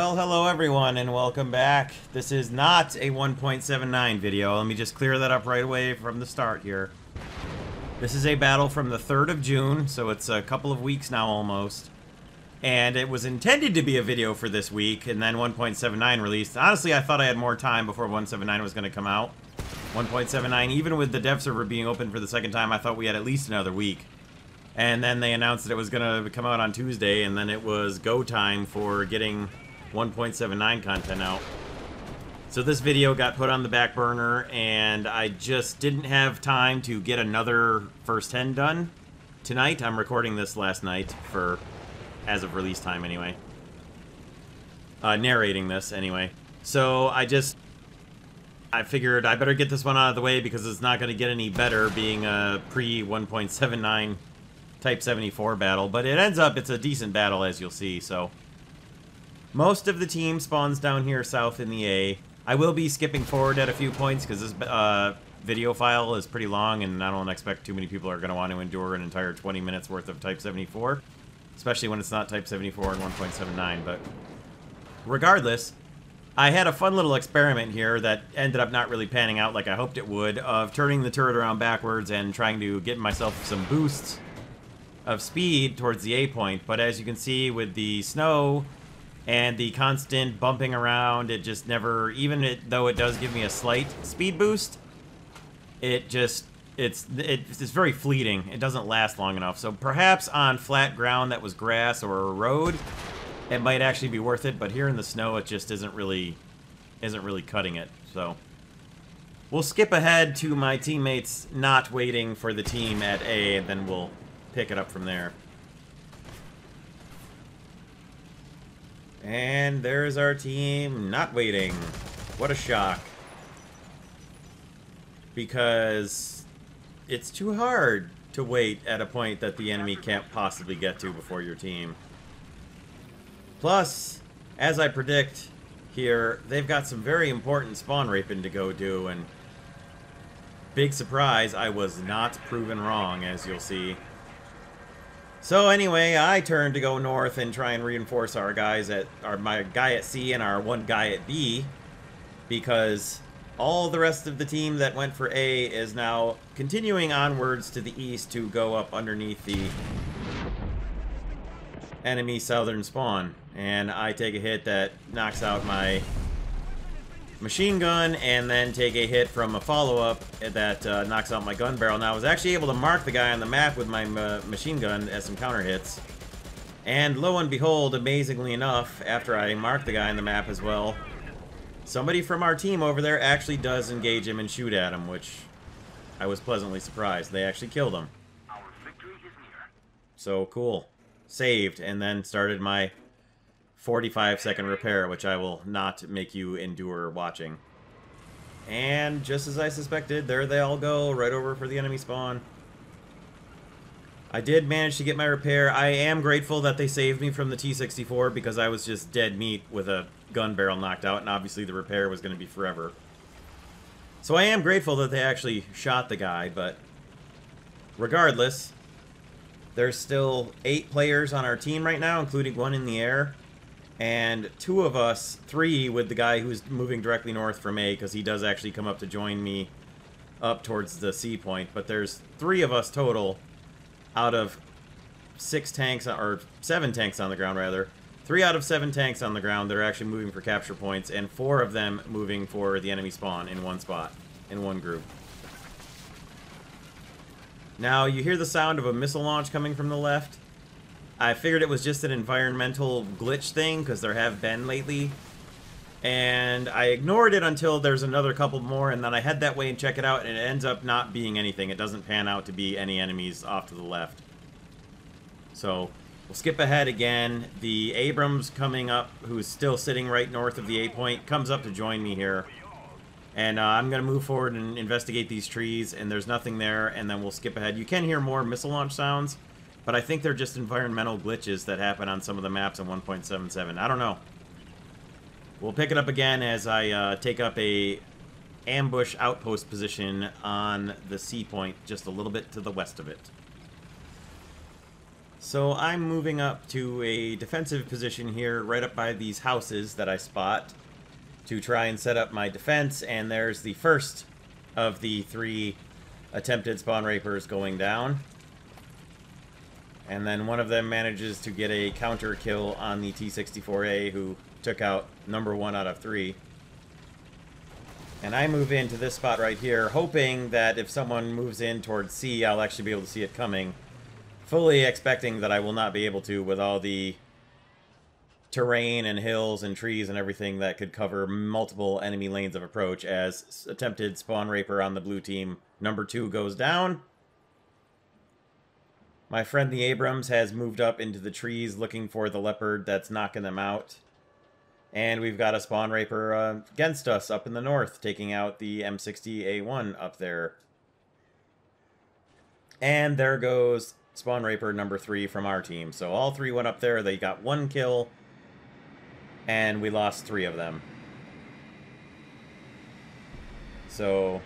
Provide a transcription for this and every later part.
Well, hello everyone and welcome back. This is not a 1.79 video. Let me just clear that up right away from the start here. This is a battle from the 3rd of June, so it's a couple of weeks now almost. And it was intended to be a video for this week, and then 1.79 released. Honestly, I thought I had more time before 1.79 was going to come out. 1.79, even with the dev server being open for the second time, I thought we had at least another week. And then they announced that it was going to come out on Tuesday, and then it was go time for getting 1.79 content out. So this video got put on the back burner, and I just didn't have time to get another first 10 done tonight. I'm recording this last night for, as of release time anyway. Narrating this anyway. So I figured I better get this one out of the way because it's not going to get any better being a pre-1.79 Type 74 battle. But it ends up, it's a decent battle as you'll see, so. Most of the team spawns down here south in the A. I will be skipping forward at a few points because this video file is pretty long and I don't expect too many people are going to want to endure an entire 20 minutes worth of Type 74. Especially when it's not Type 74 and 1.79, but regardless, I had a fun little experiment here that ended up not really panning out like I hoped it would, of turning the turret around backwards and trying to get myself some boosts of speed towards the A point. But as you can see with the snow and the constant bumping around, it just never, even though it does give me a slight speed boost, it's very fleeting. It doesn't last long enough. So perhaps on flat ground that was grass or a road, it might actually be worth it. But here in the snow, it just isn't really cutting it. So we'll skip ahead to my teammates not waiting for the team at A, and then we'll pick it up from there. And there's our team not waiting. What a shock. Because it's too hard to wait at a point that the enemy can't possibly get to before your team. Plus, as I predict here, they've got some very important spawn raping to go do, and big surprise, I was not proven wrong, as you'll see. So anyway, I turned to go north and try and reinforce our guys at my guy at C and our one guy at B, because all the rest of the team that went for A is now continuing onwards to the east to go up underneath the enemy southern spawn. And I take a hit that knocks out my machine gun, and then take a hit from a follow-up that knocks out my gun barrel. Now, I was actually able to mark the guy on the map with my machine gun as some counter hits. And lo and behold, amazingly enough, after I marked the guy on the map as well, somebody from our team over there actually does engage him and shoot at him, which I was pleasantly surprised. They actually killed him. Our victory is near. So cool. Saved, and then started my 45-second repair, which I will not make you endure watching. And just as I suspected, there they all go, right over for the enemy spawn. I did manage to get my repair. I am grateful that they saved me from the T-64 because I was just dead meat with a gun barrel knocked out, and obviously the repair was going to be forever. So I am grateful that they actually shot the guy, but regardless, there's still 8 players on our team right now, including 1 in the air. And 2 of us, 3 with the guy who's moving directly north from A, because he does actually come up to join me up towards the C point. But there's 3 of us total out of 6 tanks, or 7 tanks on the ground, rather. 3 out of 7 tanks on the ground that are actually moving for capture points, and 4 of them moving for the enemy spawn in one spot, in one group. Now, you hear the sound of a missile launch coming from the left. I figured it was just an environmental glitch thing, because there have been lately. And I ignored it until there's another couple more, and then I head that way and check it out, and it ends up not being anything. It doesn't pan out to be any enemies off to the left. So, we'll skip ahead again. The Abrams coming up, who's still sitting right north of the A point, comes up to join me here. And I'm going to move forward and investigate these trees, and there's nothing there, and then we'll skip ahead. You can hear more missile launch sounds, but I think they're just environmental glitches that happen on some of the maps in 1.77. I don't know. We'll pick it up again as I take up a ambush outpost position on the C point, just a little bit to the west of it. So I'm moving up to a defensive position here, right up by these houses that I spot, to try and set up my defense, and there's the first of the 3 attempted spawn rapers going down. And then one of them manages to get a counter kill on the T-64A, who took out number 1 out of 3. And I move into this spot right here, hoping that if someone moves in towards C, I'll actually be able to see it coming. Fully expecting that I will not be able to with all the terrain and hills and trees and everything that could cover multiple enemy lanes of approach, as attempted spawn raper on the blue team number 2 goes down. My friend the Abrams has moved up into the trees looking for the leopard that's knocking them out. And we've got a spawn raper against us up in the north, taking out the M60A1 up there. And there goes spawn raper number 3 from our team. So all 3 went up there, they got 1 kill, and we lost 3 of them. So,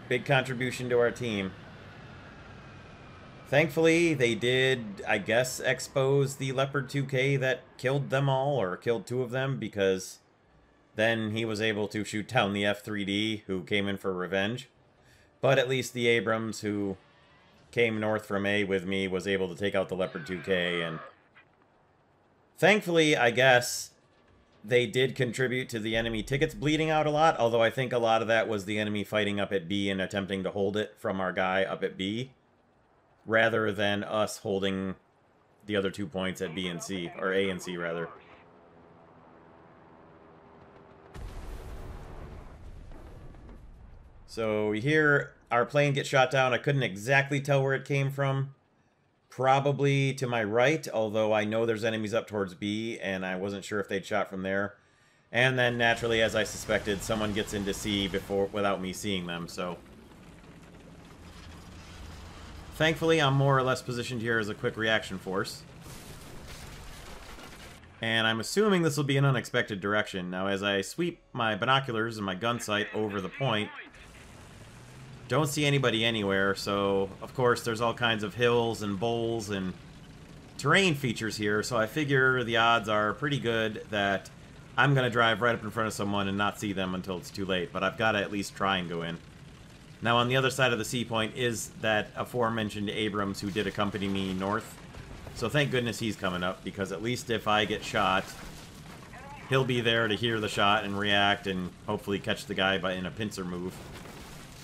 big contribution to our team. Thankfully, they did, I guess, expose the Leopard 2K that killed them all, or killed 2 of them, because then he was able to shoot down the F3D, who came in for revenge. But at least the Abrams, who came north from A with me, was able to take out the Leopard 2K, and thankfully, I guess, they did contribute to the enemy tickets bleeding out a lot, although I think a lot of that was the enemy fighting up at B and attempting to hold it from our guy up at B, rather than us holding the other 2 points at B and C, or A and C, rather. So here, our plane gets shot down. I couldn't exactly tell where it came from. Probably to my right, although I know there's enemies up towards B, and I wasn't sure if they'd shot from there. And then, naturally, as I suspected, someone gets into C without me seeing them, so thankfully, I'm more or less positioned here as a quick reaction force. And I'm assuming this will be an unexpected direction. Now, as I sweep my binoculars and my gun sight over the point, don't see anybody anywhere, so, of course, there's all kinds of hills and bowls and terrain features here, so I figure the odds are pretty good that I'm going to drive right up in front of someone and not see them until it's too late, but I've got to at least try and go in. Now, on the other side of the C point is that aforementioned Abrams who did accompany me north. So thank goodness he's coming up, because at least if I get shot, he'll be there to hear the shot and react and hopefully catch the guy in a pincer move.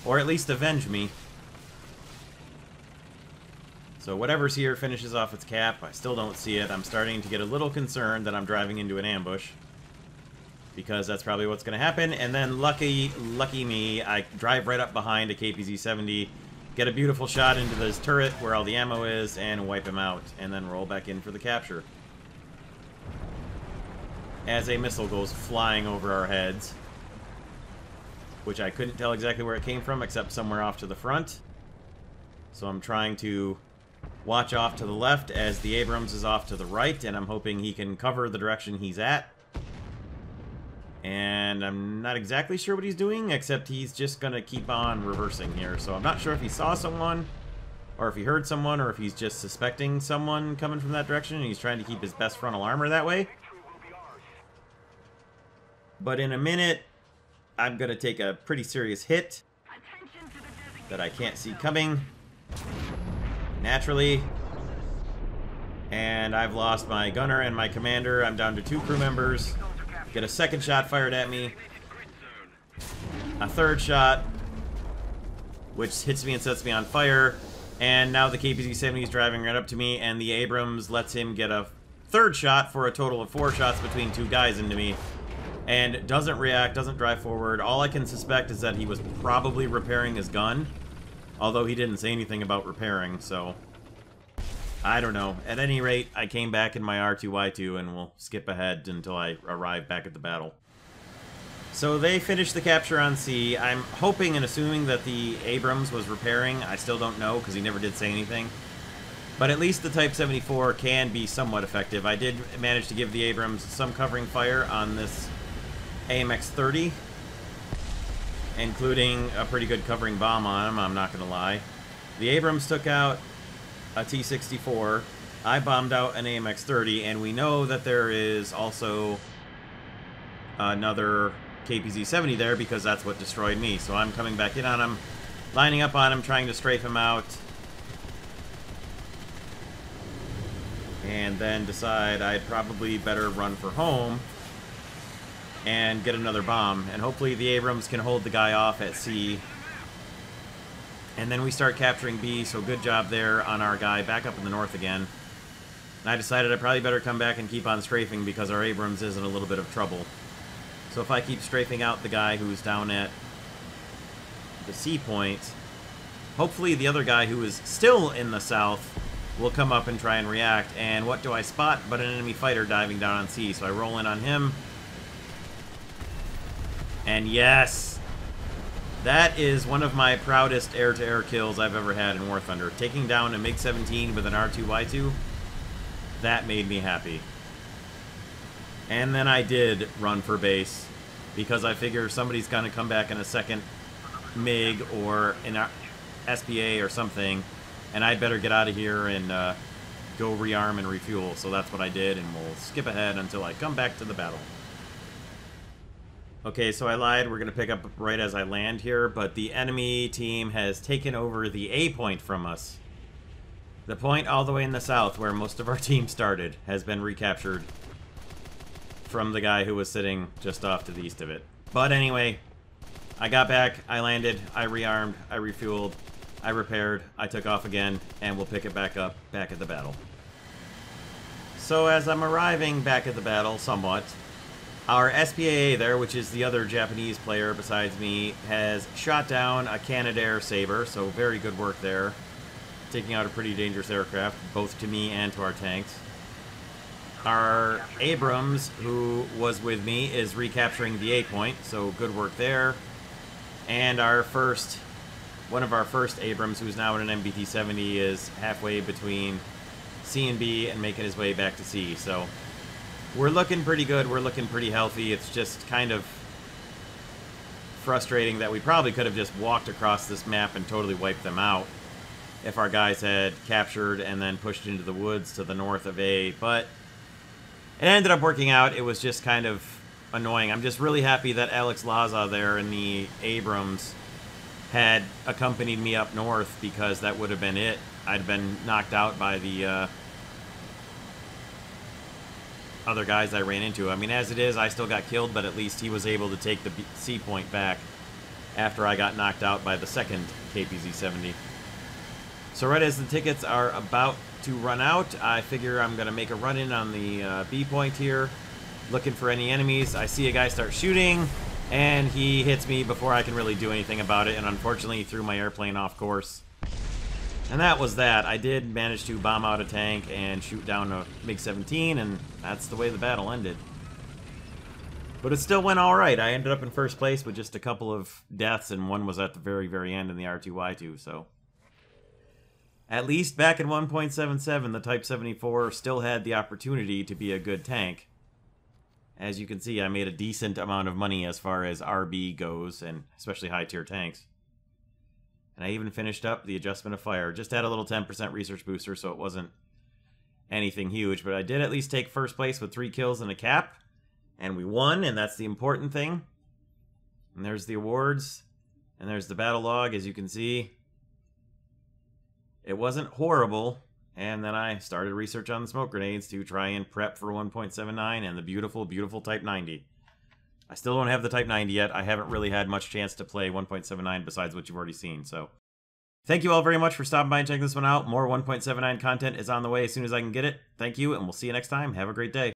Or at least avenge me. So whatever's here finishes off its cap. I still don't see it. I'm starting to get a little concerned that I'm driving into an ambush, because that's probably what's going to happen. And then, lucky me, I drive right up behind a KPZ-70, get a beautiful shot into this turret where all the ammo is, and wipe him out, and then roll back in for the capture. As a missile goes flying over our heads, which I couldn't tell exactly where it came from, except somewhere off to the front. So I'm trying to watch off to the left as the Abrams is off to the right, and I'm hoping he can cover the direction he's at. And I'm not exactly sure what he's doing, except he's just going to keep on reversing here. So I'm not sure if he saw someone, or if he heard someone, or if he's just suspecting someone coming from that direction, and he's trying to keep his best frontal armor that way. But in a minute, I'm going to take a pretty serious hit that I can't see coming, naturally. And I've lost my gunner and my commander. I'm down to 2 crew members. Get a second shot fired at me. A third shot, which hits me and sets me on fire. And now the KPZ-70 is driving right up to me, and the Abrams lets him get a third shot for a total of 4 shots between 2 guys into me. And doesn't react, doesn't drive forward. All I can suspect is that he was probably repairing his gun, although he didn't say anything about repairing, so I don't know. At any rate, I came back in my R2Y2, and we'll skip ahead until I arrive back at the battle. So they finished the capture on C. I'm hoping and assuming that the Abrams was repairing. I still don't know, because he never did say anything. But at least the Type 74 can be somewhat effective. I did manage to give the Abrams some covering fire on this AMX-30, including a pretty good covering bomb on him, I'm not going to lie. The Abrams took out a T-64, I bombed out an AMX-30, and we know that there is also another KPZ-70 there because that's what destroyed me. So I'm coming back in on him, lining up on him, trying to strafe him out, and then decide I'd probably better run for home and get another bomb. And hopefully the Abrams can hold the guy off at C. And then we start capturing B, so good job there on our guy back up in the north again. And I decided I probably better come back and keep on strafing because our Abrams is in a little bit of trouble. So if I keep strafing out the guy who's down at the C point, hopefully the other guy who is still in the south will come up and try and react. And what do I spot but an enemy fighter diving down on C? So I roll in on him. And yes! That is one of my proudest air-to-air kills I've ever had in War Thunder. Taking down a MiG-17 with an R2-Y2, that made me happy. And then I did run for base, because I figure somebody's going to come back in a second MiG or an SPA or something, and I'd better get out of here and go rearm and refuel. So that's what I did, and we'll skip ahead until I come back to the battle. Okay, so I lied. We're going to pick up right as I land here, but the enemy team has taken over the A point from us. The point all the way in the south, where most of our team started, has been recaptured from the guy who was sitting just off to the east of it. But anyway, I got back, I landed, I rearmed, I refueled, I repaired, I took off again, and we'll pick it back up back at the battle. So as I'm arriving back at the battle, somewhat, our SPAA there, which is the other Japanese player besides me, has shot down a Canadair Sabre, so very good work there. Taking out a pretty dangerous aircraft, both to me and to our tanks. Our Abrams, who was with me, is recapturing the A point, so good work there. And our one of our first Abrams, who's now in an MBT-70, is halfway between C and B and making his way back to C, so we're looking pretty good, we're looking pretty healthy. It's just kind of frustrating that we probably could have just walked across this map and totally wiped them out if our guys had captured and then pushed into the woods to the north of A, but it ended up working out. It was just kind of annoying. I'm just really happy that Alex Laza there in the Abrams had accompanied me up north, because that would have been it. I'd been knocked out by the other guys I ran into. I mean, as it is, I still got killed, but at least he was able to take the C point back after I got knocked out by the second KPZ-70. So right as the tickets are about to run out, I figure I'm going to make a run-in on the B point here, looking for any enemies. I see a guy start shooting, and he hits me before I can really do anything about it, and unfortunately he threw my airplane off course. And that was that. I did manage to bomb out a tank and shoot down a MiG-17, and that's the way the battle ended. But it still went alright. I ended up in first place with just a couple of deaths, and one was at the very, very end in the R2-Y2, so at least back in 1.77, the Type 74 still had the opportunity to be a good tank. As you can see, I made a decent amount of money as far as RB goes, and especially high-tier tanks. And I even finished up the adjustment of fire. Just had a little 10% research booster, so it wasn't anything huge. But I did at least take first place with 3 kills and a cap. And we won, and that's the important thing. And there's the awards. And there's the battle log, as you can see. It wasn't horrible. And then I started research on the smoke grenades to try and prep for 1.79 and the beautiful, beautiful Type 90. I still don't have the Type 90 yet. I haven't really had much chance to play 1.79 besides what you've already seen, so thank you all very much for stopping by and checking this one out. More 1.79 content is on the way as soon as I can get it. Thank you, and we'll see you next time. Have a great day.